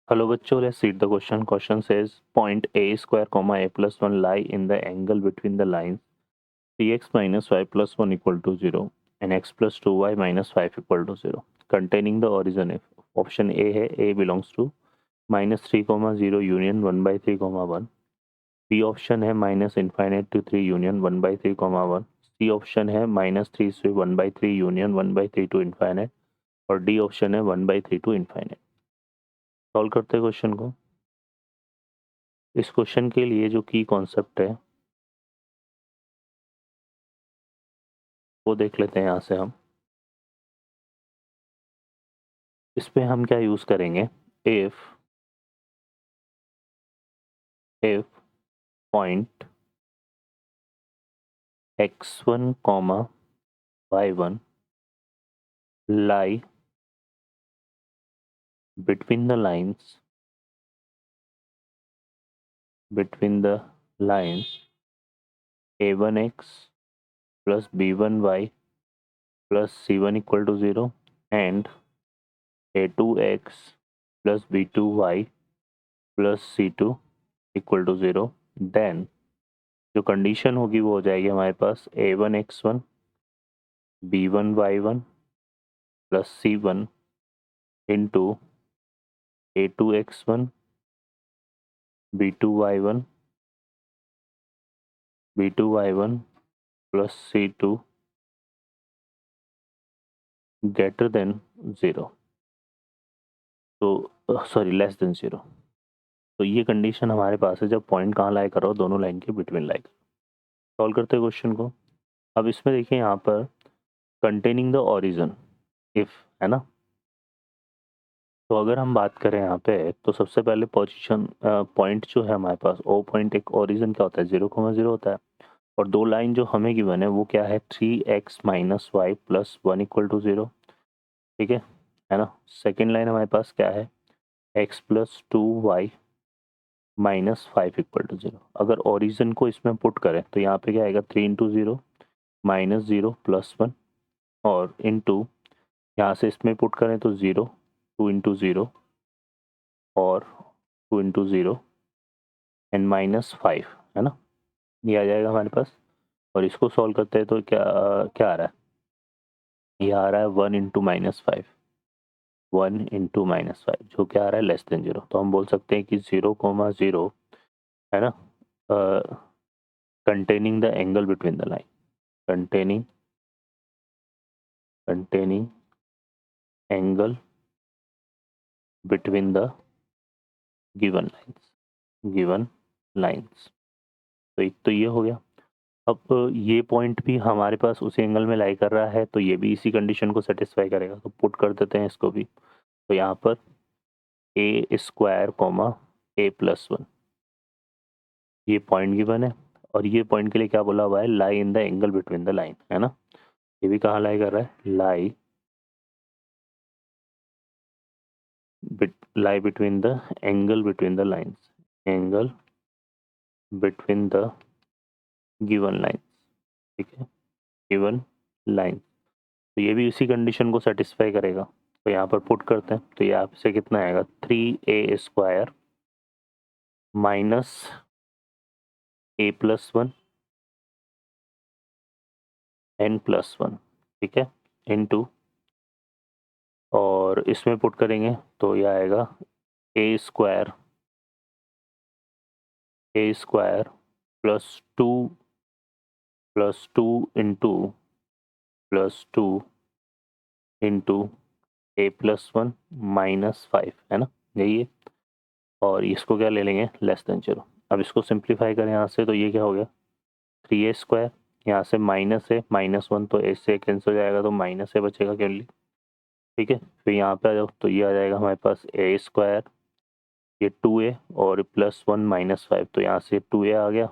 Hello bachcho, let's read the question. Question says point a square comma a plus 1 lie in the angle between the lines 3x minus y plus 1 equal to 0 and x plus 2y minus 5 equal to 0 containing the origin f. Option A है a belongs to minus 3 comma 0 union 1 by 3 comma 1. B option है minus infinite to 3 union 1 by 3 comma 1. C option है minus 3 से 1 by 3 union 1 by 3 to infinite और D option है 1 by 3 to infinite. Solve करते हैं question को. इस question के लिए जो की कॉन्सेप्ट है वो देख लेते हैं यहाँ से हम. इस पे हम क्या यूज करेंगे, if point x1 comma y1 lie between the lines a1x plus b1y plus c1 equal to 0 and a2x plus b2y plus c2 equal to 0, then जो कंडीशन होगी वो हो जाएगी हमारे पास a1x1 b1y1 plus c1 into a2x1 b2y1 plus c2 greater than 0, तो sorry less than 0. तो ये कंडीशन हमारे पास है जब पॉइंट कहाँ लाई करो, दोनों लाइन के बिटवीन लाई करो. सॉल्व करते हैं क्वेश्चन को. अब इसमें देखिए यहाँ पर कंटेनिंग द ओरिजिन इफ है ना. तो अगर हम बात करें यहाँ पे तो सबसे पहले पोजीशन पॉइंट जो है हमारे पास ओ पॉइंट एक ओरिजिन क्या होता है 0,0 होता है और दो लाइन जो हमें गिवन है वो क्या है 3x minus Y plus 1 equal to 0. ठीक है ना. सेकेंड लाइन हमारे पास क्या है x plus 2y minus 5 equal to 0. अगर ओरिजिन को इसमें पुट करें तो यहाँ पे क्या आएगा 3 इंटू 0 माइनस 0 प्लस 1 और इंटू यहाँ से इसमें पुट करें तो 0 2 इंटू 0 और 2 इंटू 0 एंड माइनस 5 है ना. ये आ जाएगा हमारे पास और इसको सॉल्व करते हैं तो क्या क्या आ रहा है, ये आ रहा है 1 इंटू माइनस 5 जो क्या आ रहा है लेस देन 0. तो हम बोल सकते हैं कि 0,0 है ना, containing the angle between the line, containing angle between the given lines. तो एक तो ये हो गया. अब ये पॉइंट भी हमारे पास उसी एंगल में लाई कर रहा है तो ये भी इसी कंडीशन को सेटिस्फाई करेगा. तो पुट कर देते हैं इसको भी. तो यहाँ पर ए स्क्वायर कॉमा ए प्लस 1 ये पॉइंट गिवन है और ये पॉइंट के लिए क्या बोला हुआ है, lie in the angle between the line है ना. ये भी कहाँ लाई कर रहा है, lie between the angle between the lines, angle between the given line. ठीक है, गिवन लाइन. तो ये भी इसी कंडीशन को सेटिस्फाई करेगा. तो यहाँ पर पुट करते हैं तो ये आपसे कितना आएगा 3a square minus a plus 1 n plus 1. ठीक है, इनटू और इसमें पुट करेंगे तो ये आएगा a square plus 2 into plus 2 into a plus 1 minus 5 है ना, यही है. और इसको क्या ले लेंगे लेस देन 0. अब इसको सिंप्लीफाई करें यहाँ से तो ये क्या हो गया 3a स्क्वायर, यहाँ से माइनस है -1 तो a से कैंसिल हो जाएगा तो माइनस है बचेगा केवल. ठीक है, फिर यहाँ पे आ जाओ तो ये आ जाएगा हमारे पास a स्क्वायर, ये 2a और प्लस 1 माइनस 5 तो यहाँ से 2a आ गया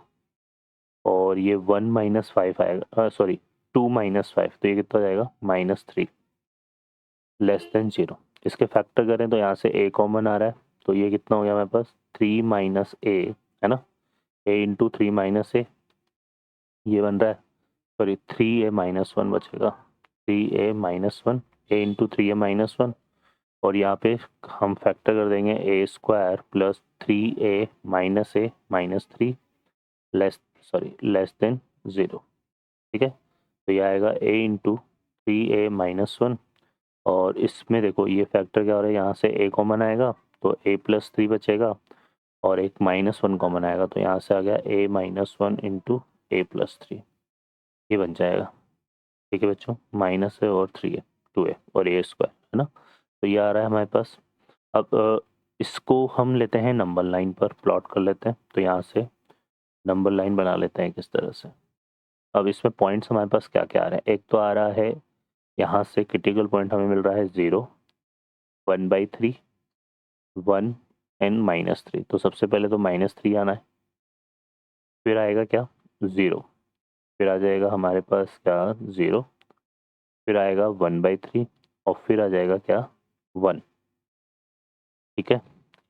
और ये 1 माइनस 5 आएगा, सॉरी 2 माइनस 5 तो ये कितना जाएगा -3 लेस देन 0. इसके फैक्टर करें तो यहाँ से a कॉमन आ रहा है तो ये कितना हो गया हमारे पास 3 माइनस a है ना, a इंटू 3 माइनस a ये बन रहा है, सॉरी 3a माइनस 1 बचेगा, 3a minus 1 a into 3a minus 1 और यहाँ पे हम फैक्टर कर देंगे a square plus 3a minus 3 less than 0। ठीक है, तो ये आएगा a इंटू 3a माइनस 1, और इसमें देखो ये फैक्टर क्या हो रहा है, यहाँ से a कॉमन आएगा तो a प्लस 3 बचेगा, और एक -1 कॉमन आएगा तो यहाँ से आ गया a minus 1 into a plus 3, ये बन जाएगा। ठीक है बच्चों, माइनस है और 3 है, 2a और a स्क्वायर है ना, तो ये आ रहा है हमारे पास। अब इसको हम लेते हैं नंबर लाइन पर प्लॉट कर लेते हैं, तो यहाँ से नंबर लाइन बना लेते हैं किस तरह से। अब इसमें पॉइंट्स हमारे पास क्या क्या आ रहे हैं, एक तो आ रहा है यहाँ से क्रिटिकल पॉइंट हमें मिल रहा है 0, 1/3, 1 एंड -3। तो सबसे पहले तो -3 आना है, फिर आएगा क्या 0, फिर आ जाएगा हमारे पास क्या 0, फिर आएगा 1/3 और फिर आ जाएगा क्या 1। ठीक है,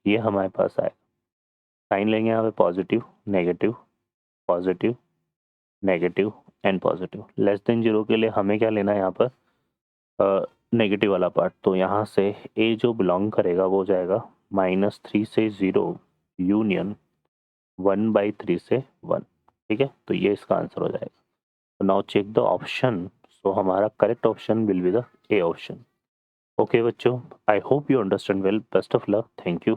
ये हमारे पास आएगा। साइन लेंगे यहाँ पे positive negative positive negative and positive. Less than 0 के लिए हमें क्या लेना है यहाँ पर नेगेटिव वाला पार्ट, तो यहाँ से a जो बिलोंग करेगा वो जाएगा -3 से 0 यूनियन 1/3 से 1। ठीक है, तो ये इसका आंसर हो जाएगा। तो now check the option, so हमारा correct option will be the A option. Okay बच्चों, I hope you understand well, best of luck, thank you.